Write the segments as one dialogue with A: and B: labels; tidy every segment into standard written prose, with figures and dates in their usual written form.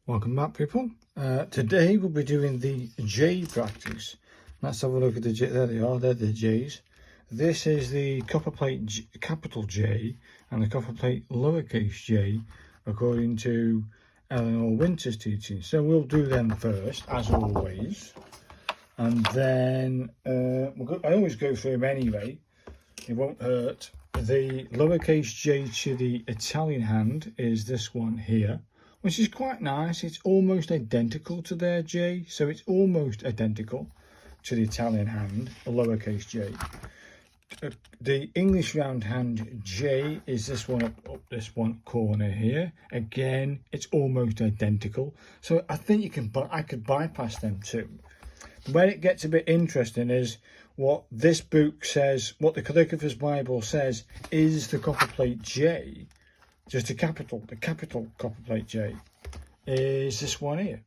A: Welcome back, people. Today we'll be doing the J practice. Let's have a look at the J. There they are, they're the J's. This is the Copperplate capital J and the Copperplate lowercase j, according to Eleanor Winter's teaching. So we'll do them first, as always. And then I always go through them anyway. It won't hurt. The lowercase j to the Italian hand is this one here, which is quite nice. It's almost identical to their J, so it's almost identical to the Italian hand, a lowercase j. The English round hand J is this one up this one corner here. Again, it's almost identical. So I think I could bypass them too. Where it gets a bit interesting is what this book says, what the Calligrapher's Bible says is the Copperplate J. Just the capital Copperplate J is this one here.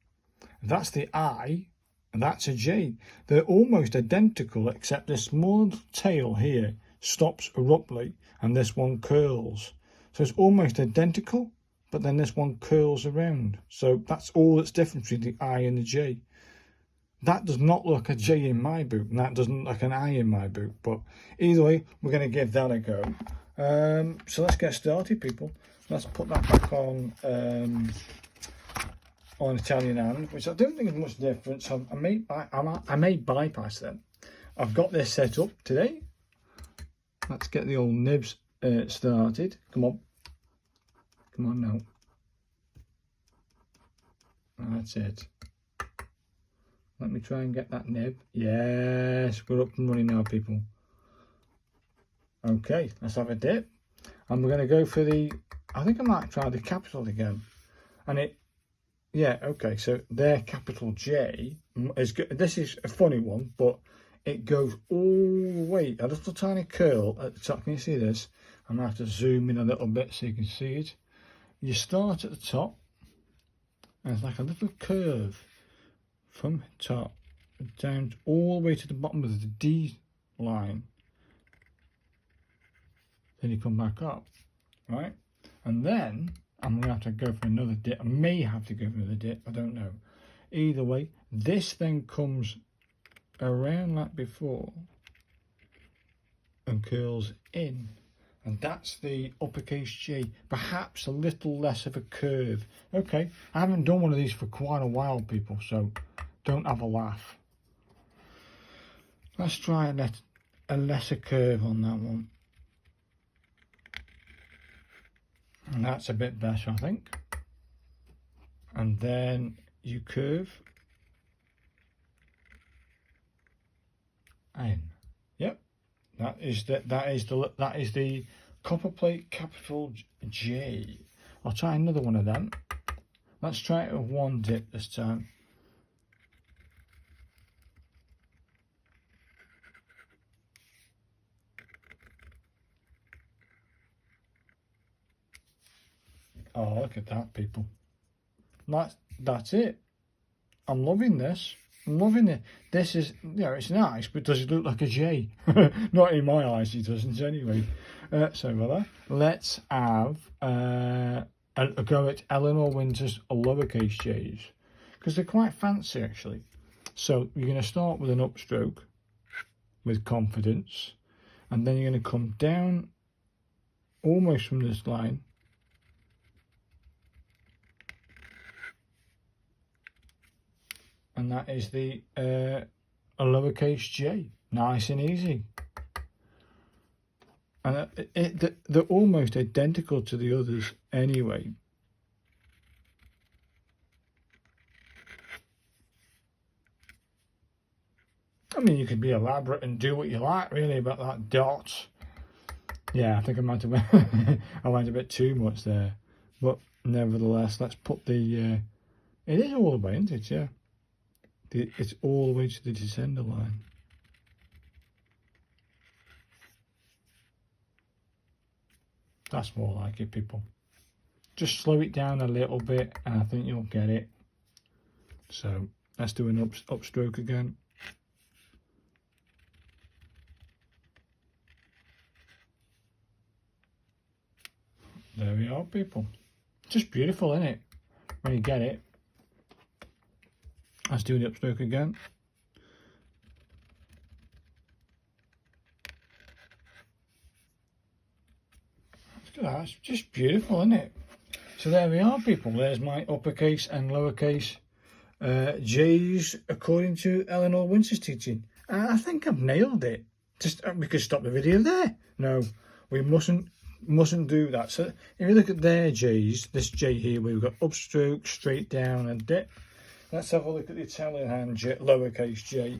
A: That's the I, and that's a J. They're almost identical, except this small tail here stops abruptly, and this one curls. So it's almost identical, but then this one curls around. So that's all that's different between the I and the J. That does not look a J in my book, and that doesn't look an I in my book. But either way, we're going to give that a go. So let's get started, people. Let's put that back on Italian hand, which I don't think is much different. So I may bypass them. I've got this set up today. Let's get the old nibs started. Come on now. That's it. Let me try and get that nib. Yes, we're up and running now, people. Okay, let's have a dip. And we're going to go for the, I think I might try the capital again. And okay, so their capital J is good. This is a funny one, but it goes all the way, a little tiny curl at the top. Can you see this? I'm going to have to zoom in a little bit so you can see it. You start at the top, and it's like a little curve from top down all the way to the bottom of the D line. Then you come back up, right? And then I'm going to have to go for another dip. I may have to go for another dip, I don't know. Either way, this then comes around like before and curls in. And that's the uppercase J, perhaps a little less of a curve. Okay, I haven't done one of these for quite a while, people, so don't have a laugh. Let's try a lesser curve on that one. And that's a bit better, I think. And then you curve in. Yep, that is the Copperplate capital J. I'll try another one of them. Let's try it with one dip this time. Oh, look at that, people. That's it. I'm loving this. I'm loving it. This is, it's nice, but does it look like a J? Not in my eyes, it doesn't anyway. So let's have a go at Eleanor Winter's lowercase j's, because they're quite fancy, actually. So you're going to start with an upstroke with confidence, and then you're going to come down almost from this line. And that is the a lowercase j, nice and easy. And they're almost identical to the others anyway. I mean, you could be elaborate and do what you like, really, about that dot. Yeah, I think I might have I went a bit too much there, but nevertheless, let's put the. It is all the way, isn't it? Yeah. It's all the way to the descender line. That's more like it, people. Just slow it down a little bit and I think you'll get it. So let's do an upstroke again. There we are, people. Just beautiful, isn't it? When you get it. Let's do the upstroke again. Look at that, it's just beautiful, isn't it? So there we are, people. There's my uppercase and lowercase J's according to Eleanor Winter's teaching. And I think I've nailed it. Just we could stop the video there. No, we mustn't do that. So if you look at their J's, this J here, we've got upstroke, straight down, and dip. Let's have a look at the Italian hand J, lowercase J.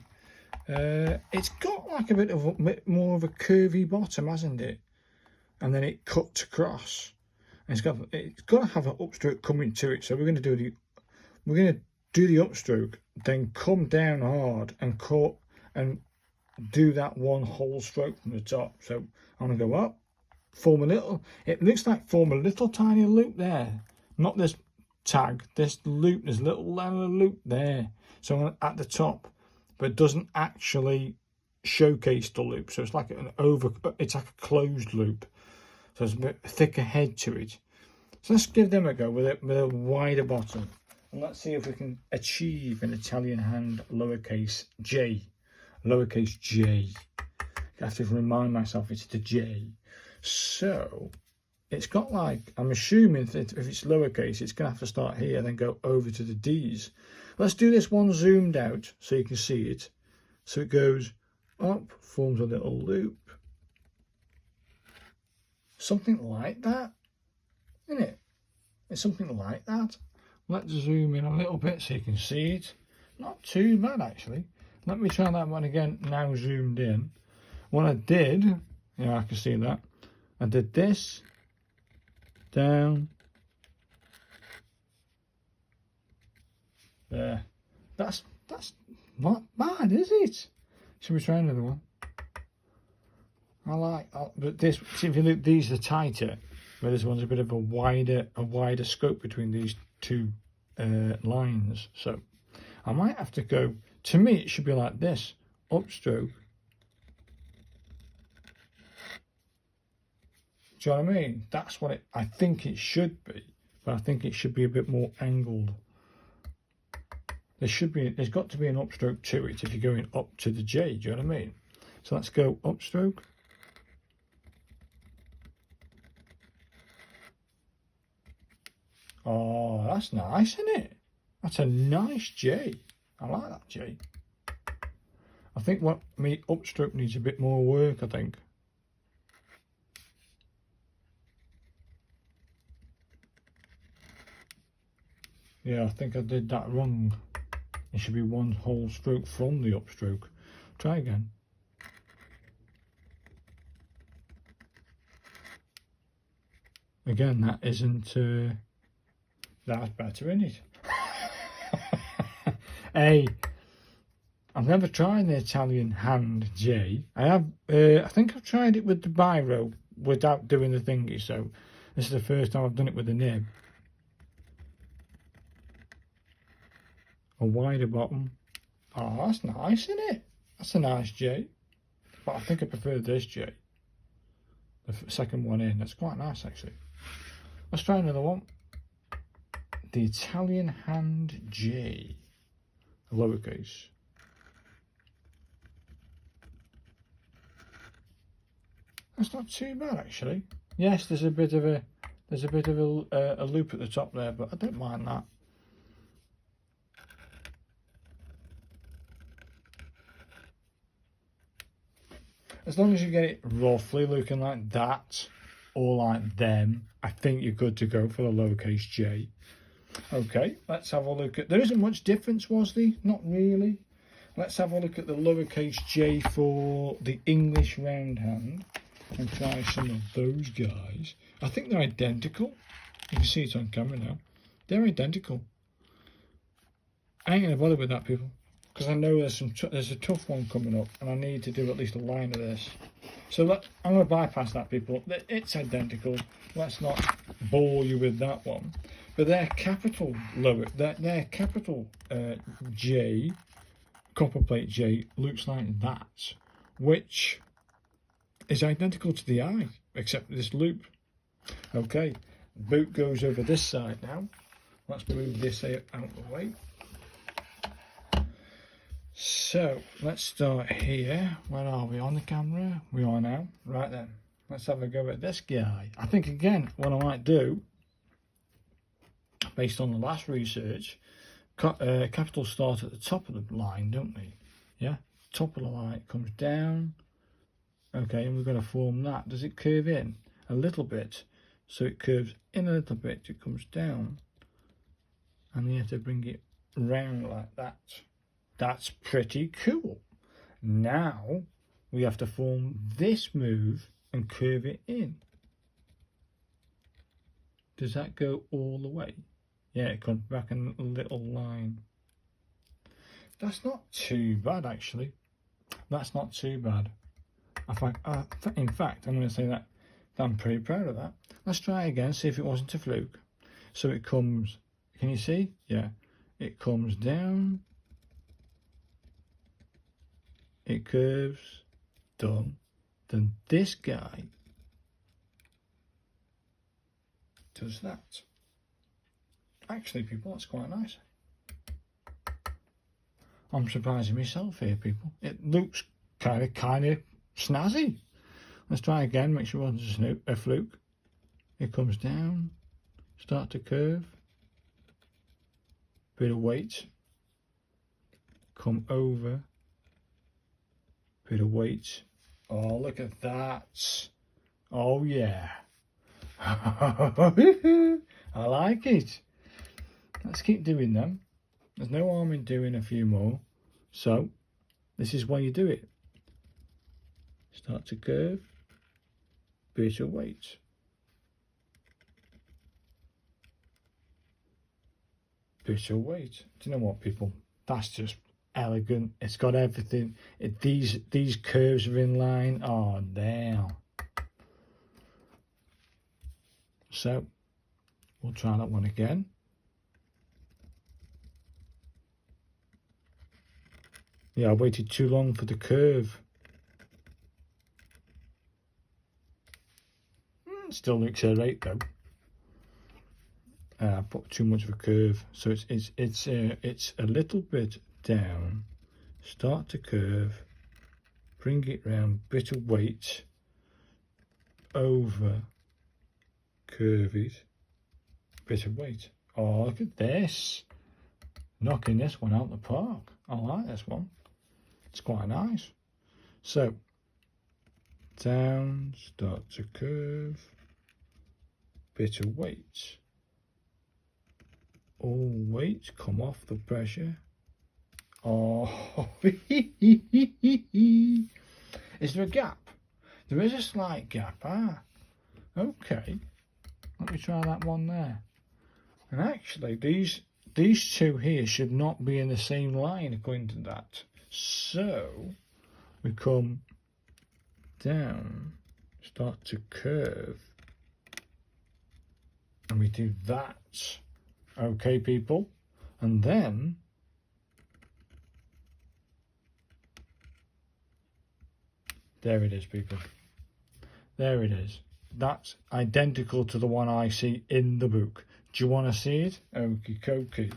A: It's got like a bit more of a curvy bottom, hasn't it? And then it cuts across. And it's got to have an upstroke coming to it. So we're going to do the upstroke, then come down hard and cut and do that one whole stroke from the top. So I'm going to go up, form a little. It looks like form a little tiny loop there. Not this tag, this loop. There's a little loop there. So at the top, but it doesn't actually showcase the loop. So it's like it's like a closed loop. So it's a bit thicker head to it. So let's give them a go with a wider bottom. And let's see if we can achieve an Italian hand lowercase J. Lowercase J. I have to remind myself it's the J. So it's got like, I'm assuming that if it's lowercase, it's going to have to start here and then go over to the D's. Let's do this one zoomed out so you can see it. So it goes up, forms a little loop. Something like that, isn't it? It's something like that. Let's zoom in a little bit so you can see it. Not too bad, actually. Let me try that one again, now zoomed in. What I did, yeah, I can see that. I did this, down, there. That's not bad, is it? Should we try another one? But this, see, if you look, these are tighter, where this one's a bit of a wider scope between these two lines. So I might have to go, to me it should be like this, upstroke. Do you know what I mean? That's what I think it should be, but I think it should be a bit more angled. There's got to be an upstroke to it if you're going up to the J, do you know what I mean? So let's go upstroke. Oh, that's nice, isn't it? That's a nice J. I like that J. I think what my upstroke needs a bit more work, I think. Yeah, I think I did that wrong. It should be one whole stroke from the upstroke. Try again. Again, that isn't... that's better, isn't it? Hey, I've never tried the Italian hand J. I have. I think I've tried it with the biro without doing the thingy. So this is the first time I've done it with the nib. A wider bottom. Oh, that's nice, isn't it? That's a nice J. But I think I prefer this J. The second one in. That's quite nice, actually. Let's try another one. The Italian hand J, lowercase. That's not too bad, actually. Yes, there's a bit of a loop at the top there, but I don't mind that. As long as you get it roughly looking like that or like them, I think you're good to go for the lowercase J. Okay, let's have a look at... There isn't much difference, was there? Not really. Let's have a look at the lowercase J for the English round hand and try some of those guys. I think they're identical. You can see it on camera now. They're identical. I ain't going to bother with that, people, because I know there's a tough one coming up and I need to do at least a line of this. So I'm going to bypass that, people. It's identical. Let's not bore you with that one. But their capital their capital J, Copperplate J, looks like that, which is identical to the I, except this loop. Okay, boot goes over this side now. Let's move this out of the way. So let's start here. Where are we on the camera? We are now. Right then, let's have a go at this guy. I think again, what I might do, based on the last research, capitals start at the top of the line, don't they? Yeah, top of the line comes down. Okay, and we're going to form that. Does it curve in a little bit? So it curves in a little bit, it comes down, and you have to bring it round like that. That's pretty cool. Now we have to form this move and curve it in. Does that go all the way? Yeah, it comes back in a little line. That's not too bad, actually. That's not too bad. In fact, I'm going to say that I'm pretty proud of that. Let's try again, see if it wasn't a fluke. So it comes, can you see? Yeah, it comes down, it curves, done. Then this guy does that. Actually, people, that's quite nice. I'm surprising myself here, people. It looks kind of snazzy. Let's try again, make sure it wasn't a fluke. It comes down, start to curve, bit of weight, come over, bit of weight. Oh, look at that. Oh yeah. I like it. Let's keep doing them. There's no harm in doing a few more. So this is why you do it. Start to curve, bit of weight. Bit of weight. Do you know what, people? That's just elegant. It's got everything. These curves are in line. Oh, damn. So we'll try that one again. Yeah, I waited too long for the curve. Still looks alright though. I put too much of a curve, so it's a little bit down. Start to curve, bring it round, bit of weight, over, curve it, bit of weight. Oh, look at this! Knocking this one out the park. I like this one. It's quite nice. So down, start to curve, bit of weight. All weight, come off the pressure. Oh, is there a gap? There is a slight gap. Ah, okay. Let me try that one there. And actually, these two here should not be in the same line according to that. So we come down, start to curve, and we do that. Okay, people, and then there it is, people. There it is. That's identical to the one I see in the book. Do you want to see it? Okie dokie.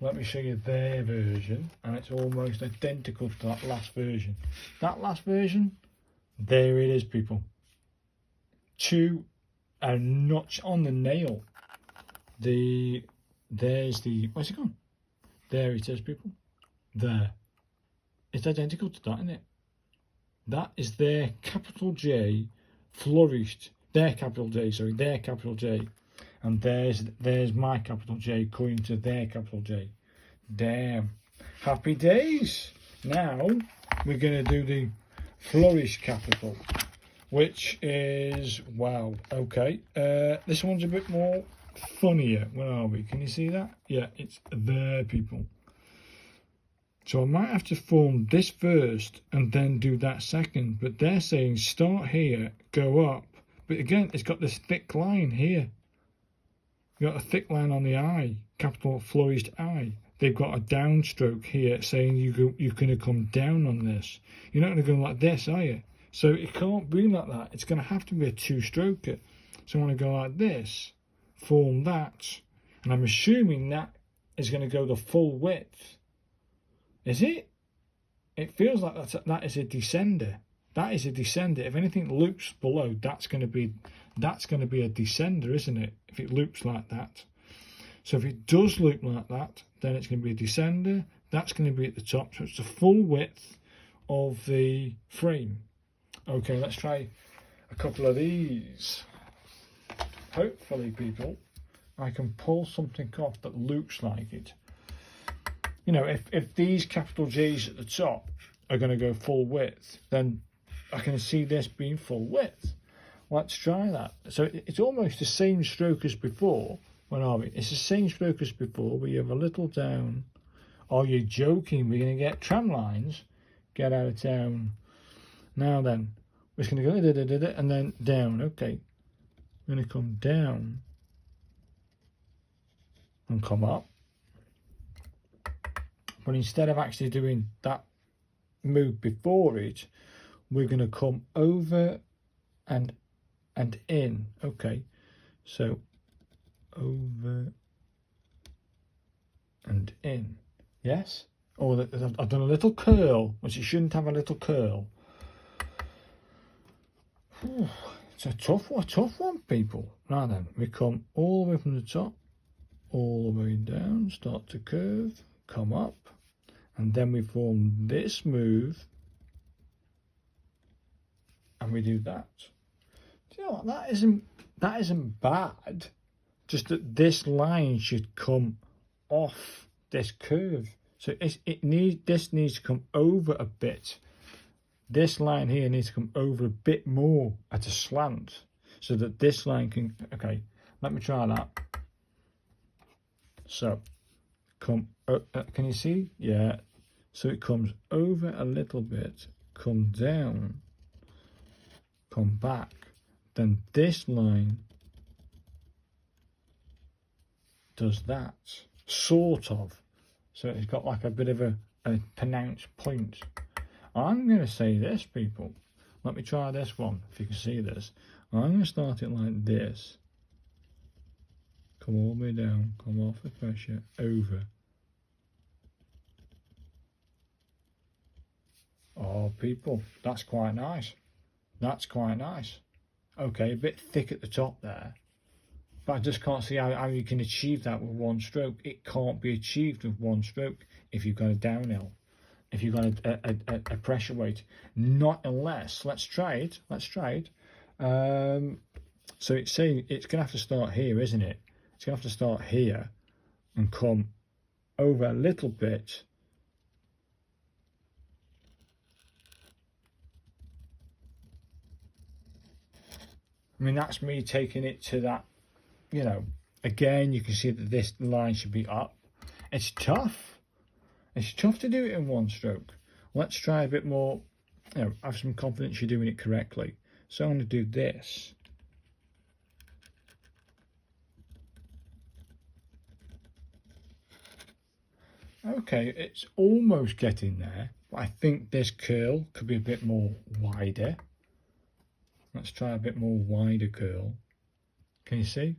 A: Let me show you their version, and it's almost identical to that last version. That last version, there it is, people. To a notch on the nail. There's the, where's it gone? There it is, people. There. It's identical to that, isn't it? That is their capital J flourished. Their capital J, sorry, their capital J. And there's my capital J according to their capital J. Damn. Happy days. Now we're going to do the flourish capital, which is, wow, okay. This one's a bit more funnier. Where are we? Can you see that? Yeah, it's there, people. So I might have to form this first and then do that second. But they're saying start here, go up. But again, it's got this thick line here. You've got a thick line on the eye, capital flourished eye. They've got a downstroke here saying you're going to come down on this. You're not going to go like this, are you? So it can't be like that. It's going to have to be a two-stroker. So I'm going to go like this, form that. And I'm assuming that is going to go the full width. Is it? it feels like that is a descender. That is a descender. If anything loops below, that's going to be a descender, isn't it? If it loops like that. So if it does loop like that, then it's going to be a descender. That's going to be at the top. So it's the full width of the frame. Okay, let's try a couple of these. Hopefully, people, I can pull something off that looks like it. You know, if these capital J's at the top are going to go full width, then I can see this being full width. Let's try that. So it's almost the same stroke as before. Where are we? It's the same stroke as before, where you have a little down. Oh, you're joking. We're going to get tram lines. Get out of town. Now then, we're just going to go da, da, da, da, and then down. Okay. We're going to come down and come up. But instead of actually doing that move before it, we're going to come over and in. Okay. So over and in. Yes? Oh, I've done a little curl, which it shouldn't have a little curl. Whew, it's a tough one, people. Now then, we come all the way from the top, all the way down, start to curve, come up, and then we form this move, and we do that. Do you know what? That isn't bad. Just that this line should come off this curve. So this needs to come over a bit. This line here needs to come over a bit more at a slant, so that this line can. Okay, let me try that. So come. Can you see? Yeah. So it comes over a little bit, come down, come back. Then this line does that, sort of. So it's got like a bit of a pronounced point. I'm going to say this, people. Let me try this one, if you can see this. I'm going to start it like this. Come all the way down, come off the pressure, over. Oh, people, that's quite nice. That's quite nice. Okay, a bit thick at the top there. But I just can't see how you can achieve that with one stroke. It can't be achieved with one stroke if you've got a downhill. If you've got a pressure weight. Not unless, let's try it. So it's saying it's going to have to start here, isn't it? It's going to have to start here and come over a little bit. I mean, that's me taking it to that, you know, again, you can see that this line should be up. It's tough. It's tough to do it in one stroke. Let's try a bit more, you know, have some confidence you're doing it correctly. So I'm going to do this. Okay, it's almost getting there, but I think this curl could be a bit more wider. Let's try a bit more wider curl. Can you see?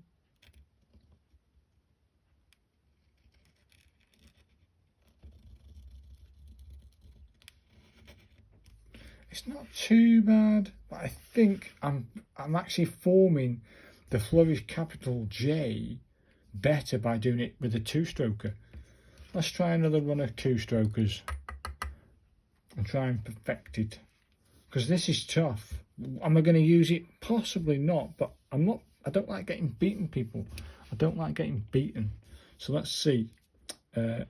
A: It's not too bad, but I think I'm actually forming the flourish capital J better by doing it with a two-stroker. Let's try another run of two-strokers and try and perfect it, because this is tough. Am I going to use it? Possibly not, but I'm not. I don't like getting beaten, people. I don't like getting beaten. So let's see. So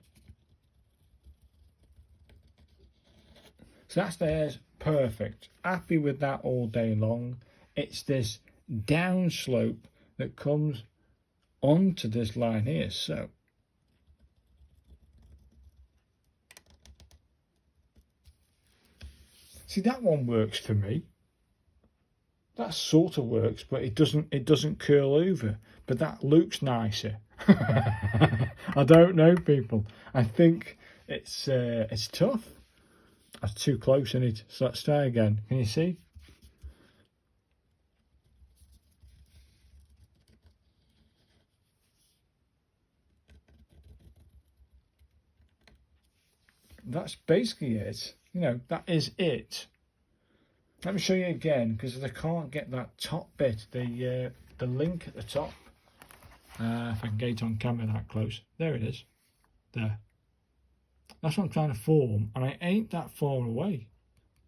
A: that's theirs. Perfect. Happy with that all day long. It's this down slope that comes onto this line here. So see, that one works for me. That sort of works, but it doesn't curl over. But that looks nicer. I don't know, people. I think it's tough. That's too close in it. So let's try again. Can you see? That's basically it. You know, that is it. Let me show you again, because I can't get that top bit, the link at the top. If I can get it on camera that close. There it is. There. That's what I'm trying to form, and I ain't that far away.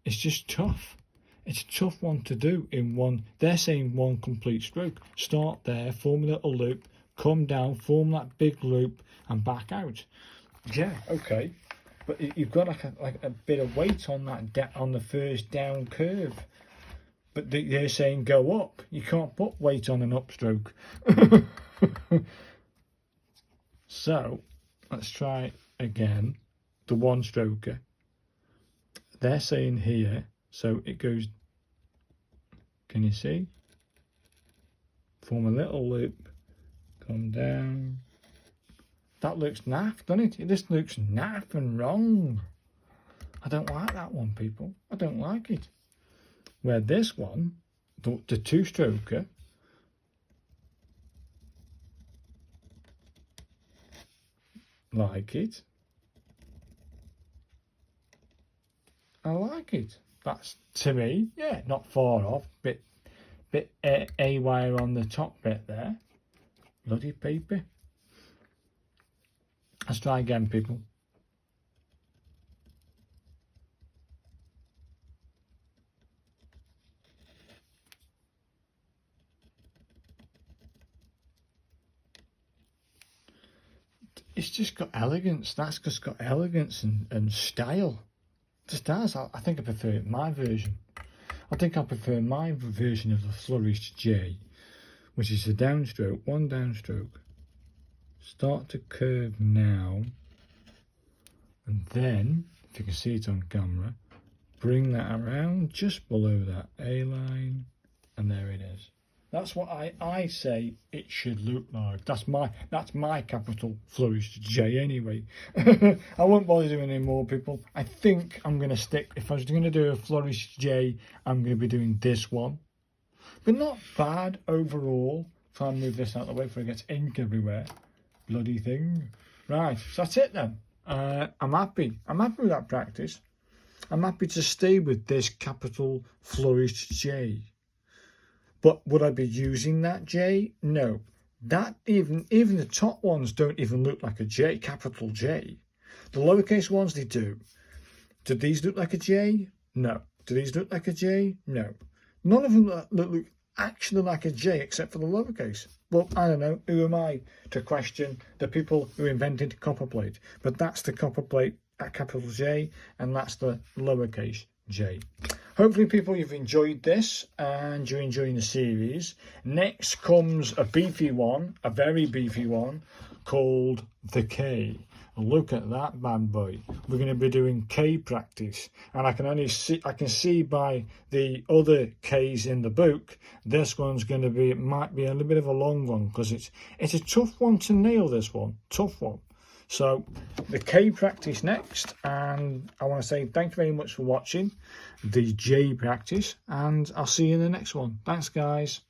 A: It's just tough. It's a tough one to do in one. They're saying one complete stroke. Start there, form a little loop, come down, form that big loop, and back out. Yeah, okay. But you've got like a bit of weight on that on the first down curve. But they're saying go up. You can't put weight on an upstroke. So let's try again. The one stroker. They're saying here, so it goes. Can you see? Form a little loop. Come down. That looks naff, doesn't it? This looks naff and wrong. I don't like that one, people. I don't like it. Where this one, the two-stroker, like it. I like it. That's, to me, yeah, not far off. Bit A wire on the top bit there. Bloody paper. Let's try again, people. It's just got elegance. That's just got elegance and style. Just as I think I prefer my version. I think I prefer my version of the flourished J, which is a downstroke, one downstroke. Start to curve now, and then, if you can see it on camera, bring that around just below that A line, and there it is. That's what I say it should look like. That's my capital flourished J anyway. I won't bother doing any more, people. I think I'm going to stick, if I was going to do a flourished J, I'm going to be doing this one. But not bad overall. Try and move this out of the way before it gets ink everywhere. Bloody thing. Right, so that's it then. I'm happy. I'm happy with that practice. I'm happy to stay with this capital flourished J. But would I be using that J? No. That even the top ones don't even look like a J, capital J. The lowercase ones, they do. Do these look like a J? No. Do these look like a J? No. None of them look actually like a J except for the lowercase. Well, I don't know. Who am I to question the people who invented Copperplate? But that's the Copperplate at capital J, and that's the lowercase J. Hopefully, people, you've enjoyed this and you're enjoying the series. Next comes a beefy one, a very beefy one, called the K. Look at that bad boy. We're going to be doing K practice, and I can see by the other K's in the book, this one's going to be, it might be a little bit of a long one, because it's a tough one to nail, this one, tough one. So the K practice next, and I want to say thank you very much for watching the J practice, and I'll see you in the next one. Thanks, guys.